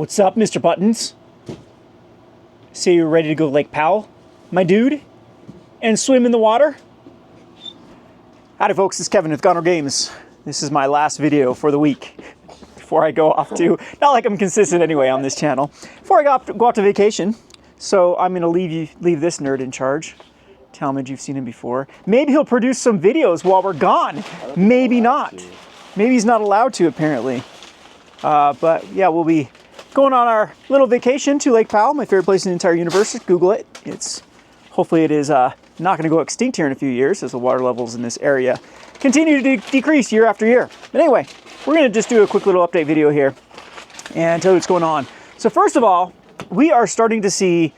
What's up, Mr. Buttons? Say you're ready to go Lake Powell, my dude, and swim in the water? Howdy folks, it's Kevin with Gonner Games. This is my last video for the week before I go off to, not like I'm consistent anyway on this channel, before I go off to vacation. So I'm gonna leave this nerd in charge. Talmadge, you've seen him before. Maybe he'll produce some videos while we're gone. Maybe not. Maybe he's not allowed to, apparently. But yeah, we'll be going on our little vacation to Lake Powell, my favorite place in the entire universe. Google it. Hopefully it is not going to go extinct here in a few years as the water levels in this area continue to decrease year after year. But anyway, we're going to just do a quick little update video here and tell you what's going on. So first of all, we are starting to see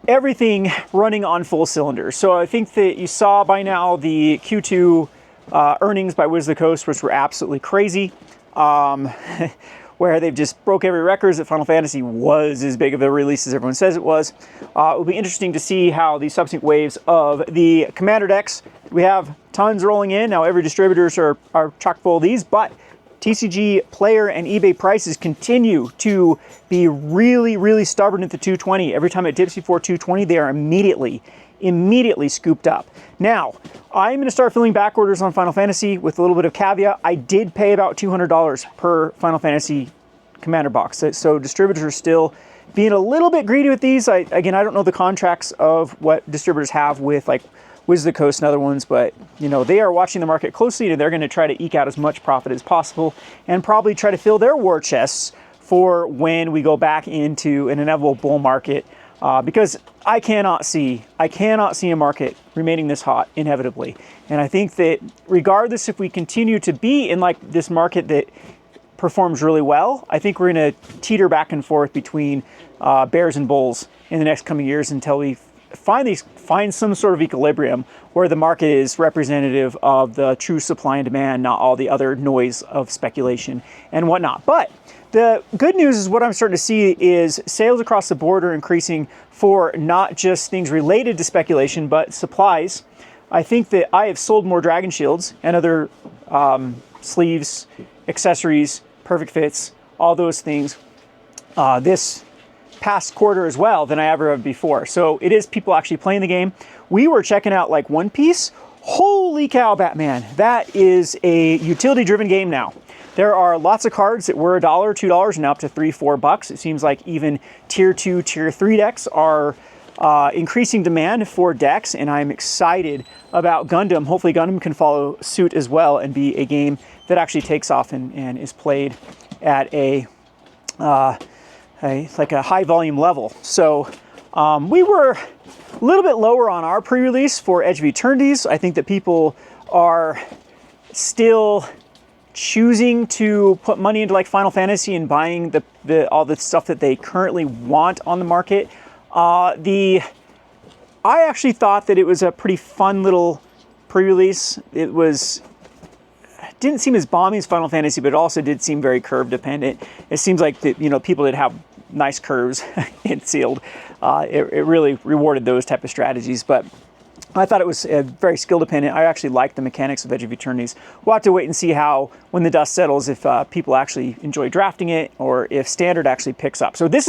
everything running on full cylinders. So I think that you saw by now the Q2 earnings by Wiz of the Coast, which were absolutely crazy. Where they've just broke every record that Final Fantasy was as big of a release as everyone says it was. It will be interesting to see how the subsequent waves of the Commander decks, we have tons rolling in. Now every distributors are chock full of these, but TCG player and eBay prices continue to be really, really stubborn at the 220. Every time it dips before 220, they are immediately scooped up. Now, I'm going to start filling back orders on Final Fantasy with a little bit of caveat. I did pay about $200 per Final Fantasy Commander box. So distributors are still being a little bit greedy with these. Again, I don't know the contracts of what distributors have with like Wiz of the Coast and other ones, but you know, they are watching the market closely and they're going to try to eke out as much profit as possible and probably try to fill their war chests for when we go back into an inevitable bull market. Because I cannot see a market remaining this hot inevitably. And I think that regardless if we continue to be in like this market that performs really well, I think we're going to teeter back and forth between bears and bulls in the next coming years until we find some sort of equilibrium where the market is representative of the true supply and demand, not all the other noise of speculation and whatnot. But the good news is what I'm starting to see is sales across the board are increasing for not just things related to speculation, but supplies. I think that I have sold more Dragon Shields and other sleeves, accessories, perfect fits, all those things this past quarter as well than I ever have before. So it is people actually playing the game. We were checking out like One Piece. Holy cow, Batman. That is a utility-driven game now. There are lots of cards that were $1, $2, and now up to $3, $4. It seems like even tier 2, tier 3 decks are increasing demand for decks, and I'm excited about Gundam. Hopefully Gundam can follow suit as well and be a game that actually takes off and is played at a high volume level. So we were a little bit lower on our pre-release for Edge of Eternities. I think that people are still choosing to put money into like Final Fantasy and buying all the stuff that they currently want on the market. I actually thought that it was a pretty fun little pre-release. It didn't seem as bomby as Final Fantasy, but it also did seem very curve dependent. It seems like that, you know, people that have nice curves in sealed, it really rewarded those type of strategies. But I thought it was very skill dependent. I actually liked the mechanics of Edge of Eternities. We'll have to wait and see how, when the dust settles, if people actually enjoy drafting it or if Standard actually picks up. So that's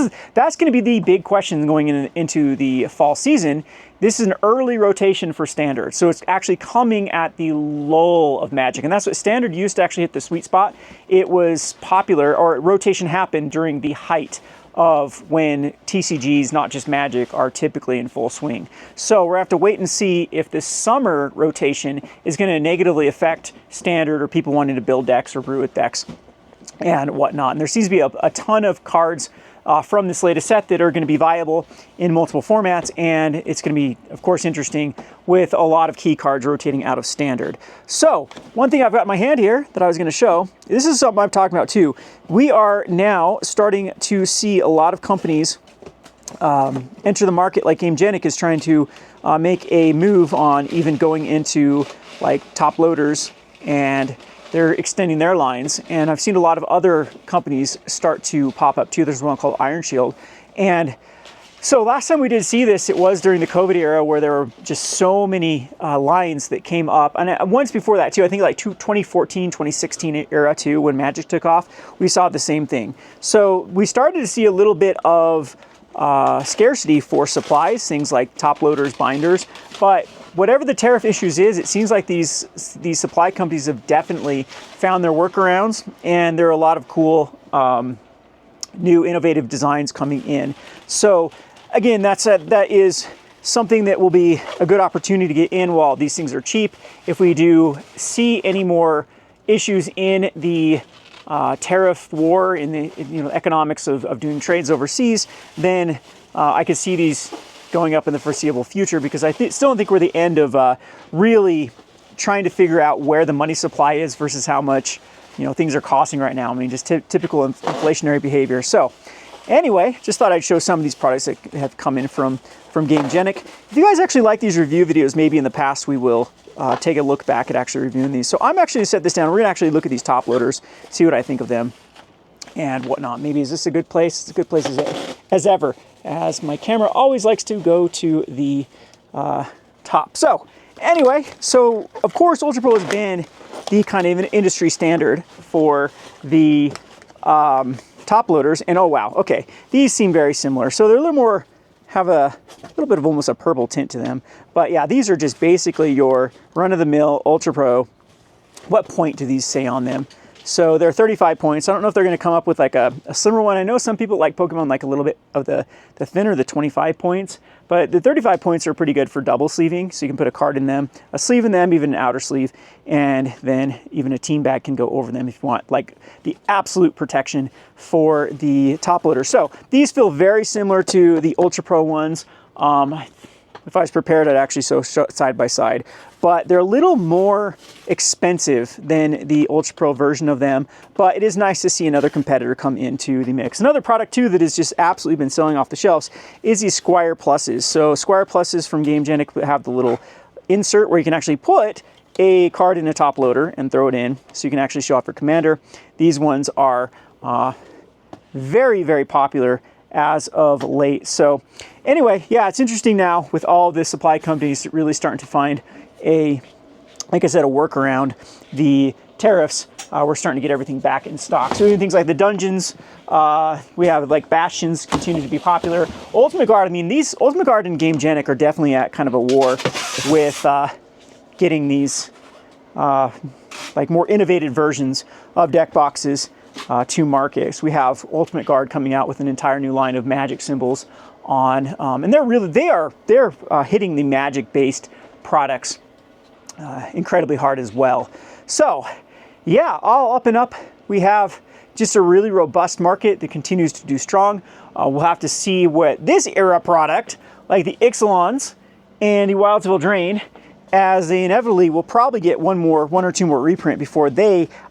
going to be the big question going into the fall season. This is an early rotation for Standard. So it's actually coming at the lull of Magic. And that's what Standard used to actually hit the sweet spot. It was popular, or rotation happened during the height of when TCGs, not just Magic, are typically in full swing. So we're going to have to wait and see if this summer rotation is going to negatively affect Standard or people wanting to build decks or brew with decks and whatnot. And there seems to be a ton of cards from this latest set that are going to be viable in multiple formats, and it's going to be, of course, interesting with a lot of key cards rotating out of Standard. So one thing I've got in my hand here that I was going to show, this is something I'm talking about too. We are now starting to see a lot of companies enter the market, like GameGenic is trying to make a move on even going into like top loaders, and they're extending their lines. And I've seen a lot of other companies start to pop up too. There's one called Iron Shield. And So last time we did see this, it was during the COVID era where there were just so many lines that came up. And once before that too, I think like 2014, 2016 era too, when Magic took off, we saw the same thing. So we started to see a little bit of scarcity for supplies, things like top loaders, binders. But whatever the tariff issues is, it seems like these supply companies have definitely found their workarounds, and there are a lot of cool new innovative designs coming in. So again, that is something that will be a good opportunity to get in while these things are cheap. If we do see any more issues in the tariff war, in the economics of doing trades overseas, then I could see these going up in the foreseeable future, because I still don't think we're at the end of really trying to figure out where the money supply is versus how much things are costing right now. I mean, just typical inflationary behavior. So anyway, just thought I'd show some of these products that have come in from Gamegenic. If you guys actually like these review videos, maybe in the past we will take a look back at actually reviewing these. So I'm actually going to set this down. We're going to actually look at these top loaders, see what I think of them and whatnot. Maybe is this a good place? It's a good place as ever, as my camera always likes to go to the top. So anyway, so of course Ultra Pro has been the kind of industry standard for the top loaders, and oh wow, okay, these seem very similar. So they're a little more, have a little bit of almost a purple tint to them. But yeah, these are just basically your run-of-the-mill Ultra Pro. What point do these say on them? So they're 35 points. I don't know if they're going to come up with like a slimmer one. I know some people like Pokemon like a little bit of the thinner, the 25 points. But the 35 points are pretty good for double sleeving. So you can put a card in them, a sleeve in them, even an outer sleeve. And then even a team bag can go over them if you want like the absolute protection for the top loader. So these feel very similar to the Ultra Pro ones. If I was prepared, I'd actually show side by side. But they're a little more expensive than the Ultra Pro version of them. But it is nice to see another competitor come into the mix. Another product too that has just absolutely been selling off the shelves is these Squire Pluses. So Squire Pluses from Gamegenic have the little insert where you can actually put a card in a top loader and throw it in. So you can actually show off your commander. These ones are very, very popular as of late. So anyway, yeah, it's interesting now with all the supply companies really starting to find like I said, a workaround the tariffs. We're starting to get everything back in stock. So even things like the dungeons, we have like bastions continue to be popular. Ultimate Guard, I mean, these Ultimate Guard and Gamegenic are definitely at kind of a war with getting these like more innovative versions of deck boxes to market. So we have Ultimate Guard coming out with an entire new line of Magic symbols on, and they're hitting the Magic-based products incredibly hard as well. So yeah, all up and up. We have just a really robust market that continues to do strong. We'll have to see what this era product, like the Ixalan's and the Wildsville Drain, as they inevitably will probably get one or two more reprint before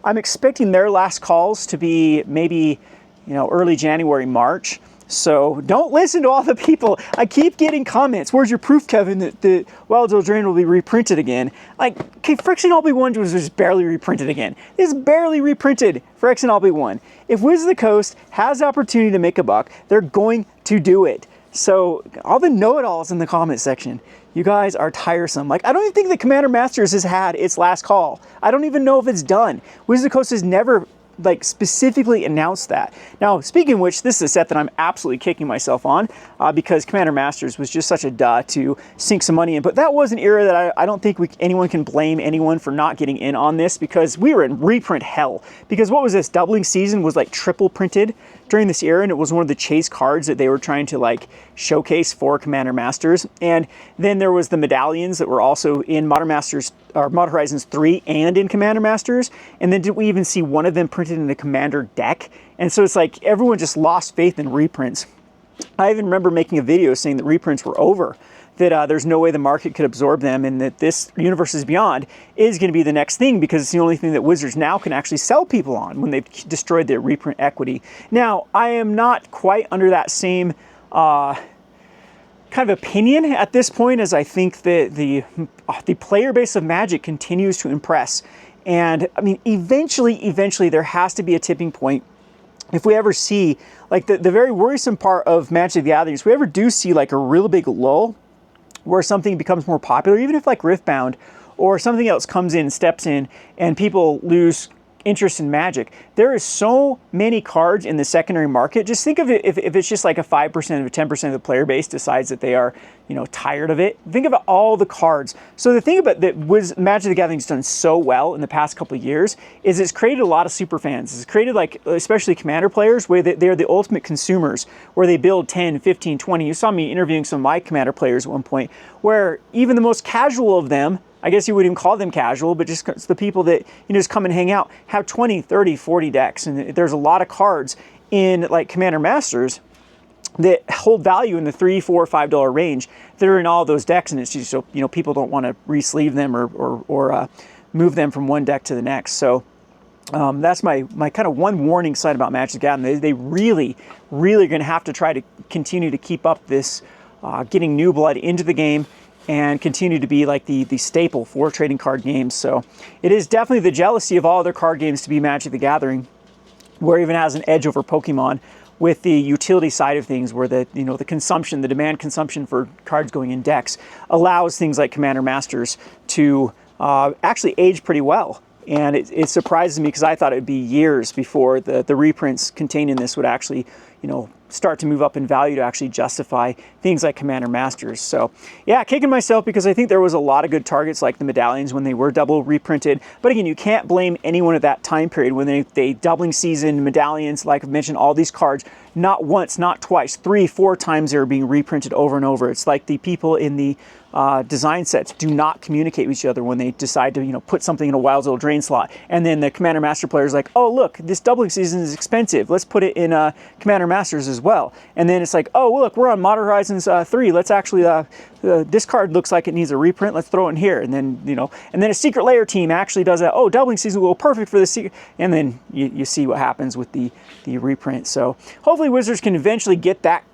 I'm expecting their last calls to be maybe, early January, March. So don't listen to all the people. I keep getting comments. Where's your proof, Kevin, that the Wildsville Drain will be reprinted again? Like, okay, Friction LB1 was just barely reprinted again. It's barely reprinted for X and LB1. If Wizards of the Coast has the opportunity to make a buck, they're going to do it. So all the know-it-alls in the comment section, you guys are tiresome. Like, I don't even think that Commander Masters has had its last call. I don't even know if it's done. Wizards of the Coast has never like specifically announced that. Now, speaking of which, this is a set that I'm absolutely kicking myself on because Commander Masters was just such a duh to sink some money in. But that was an era that I don't think anyone can blame anyone for not getting in on this, because we were in reprint hell. Because what was this? Doubling Season was like triple printed during this era, and it was one of the chase cards that they were trying to like showcase for Commander Masters. And then there was the medallions that were also in Modern Horizons 3 and in Commander Masters. And then did we even see one of them printed in a Commander deck? And so it's like everyone just lost faith in reprints. I even remember making a video saying that reprints were over, that there's no way the market could absorb them, and that this Universes Beyond is going to be the next thing, because it's the only thing that Wizards now can actually sell people on when they've destroyed their reprint equity. Now, I am not quite under that same kind of opinion at this point, as I think that the player base of Magic continues to impress. And I mean, eventually there has to be a tipping point if we ever see, like the very worrisome part of Magic the Gathering, if we ever do see like a real big lull where something becomes more popular, even if like Riftbound or something else comes in, steps in, and people lose interest in Magic, there is so many cards in the secondary market. Just think of it, if it's just like a 5% or 10% of the player base decides that they are, you know, tired of it. Think about all the cards. So the thing about that was Magic the Gathering's done so well in the past couple of years is it's created a lot of super fans. It's created, like, especially Commander players, where they're the ultimate consumers, where they build 10, 15, 20. You saw me interviewing some of my Commander players at one point, where even the most casual of them, I guess you wouldn't even call them casual, but just the people that, you know, just come and hang out, have 20, 30, 40 decks. And there's a lot of cards in like Commander Masters that hold value in the $3, $4, $5 range that are in all those decks. And it's just so, you know, people don't want to re-sleeve them or move them from one deck to the next. So that's my kind of one warning sign about Magic the Gathering. They really are going to have to try to continue to keep up this getting new blood into the game and continue to be like the staple for trading card games. So it is definitely the jealousy of all other card games to be Magic the Gathering, where it even has an edge over Pokemon with the utility side of things, where the, you know, the consumption, the demand consumption for cards going in decks allows things like Commander Masters to actually age pretty well. And it surprises me because I thought it would be years before the reprints contained in this would actually, you know, start to move up in value to actually justify things like Commander Masters. So yeah, kicking myself because I think there was a lot of good targets like the medallions when they were double reprinted. But again, you can't blame anyone at that time period when they doubling season medallions, like I've mentioned, all these cards, not once, not twice, 3, 4 times they were being reprinted over and over. It's like the people in the design sets do not communicate with each other when they decide to, you know, put something in a Wild Zone drain slot. And then the Commander Master player is like, oh, look, this doubling season is expensive. Let's put it in Commander Masters as well. And then it's like, oh, well, look, we're on Modern Horizons 3. Let's actually, this card looks like it needs a reprint. Let's throw it in here. And then, you know, and then a Secret Lair team actually does that. Oh, doubling season will go perfect for the secret. And then you see what happens with the reprint. So hopefully Wizards can eventually get that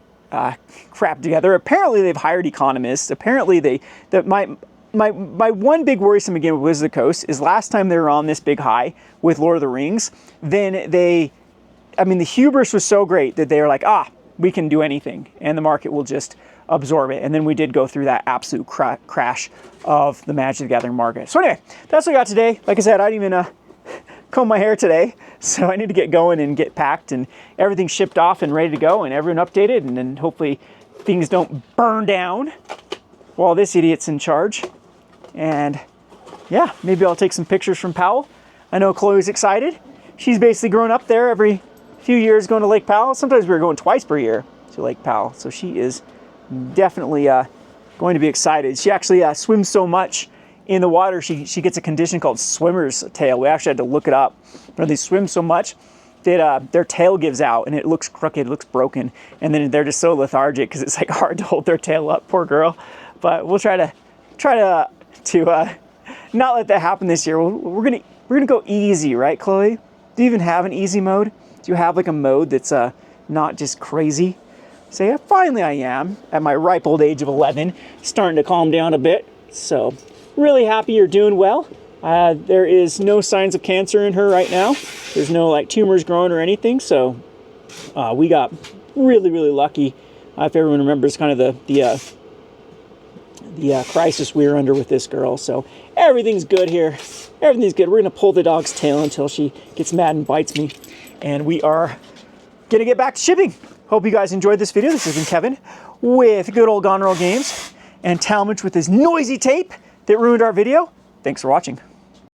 crap together. Apparently they've hired economists. Apparently my one big worrisome again with Wizard of the Coast is last time they were on this big high with Lord of the Rings, then the hubris was so great that they were like, we can do anything and the market will just absorb it. And then we did go through that absolute crash of the Magic the Gathering market. So anyway, that's what I got today. Like I said, I didn't even comb my hair today, so I need to get going and get packed and everything shipped off and ready to go and everyone updated, and then hopefully things don't burn down while this idiot's in charge. And yeah, maybe I'll take some pictures from Powell. I know Chloe's excited. She's basically grown up there every few years going to Lake Powell. Sometimes we were going twice per year to Lake Powell, so she is definitely going to be excited. She actually swims so much in the water, she gets a condition called swimmer's tail. We actually had to look it up. But they swim so much that their tail gives out and it looks crooked, it looks broken, and then they're just so lethargic because it's like hard to hold their tail up. Poor girl. But we'll try to not let that happen this year. We're gonna go easy, right, Chloe? Do you even have an easy mode? Do you have like a mode that's not just crazy? So yeah, finally I am at my ripe old age of 11, starting to calm down a bit. So really happy you're doing well. There is no signs of cancer in her right now. There's no like tumors growing or anything. So we got really lucky. If everyone remembers kind of the crisis we were under with this girl. So everything's good here. Everything's good. We're gonna pull the dog's tail until she gets mad and bites me. And we are gonna get back to shipping. Hope you guys enjoyed this video. This has been Kevin with good old Gone Roll Games, and Talmadge with his noisy tape that ruined our video. Thanks for watching.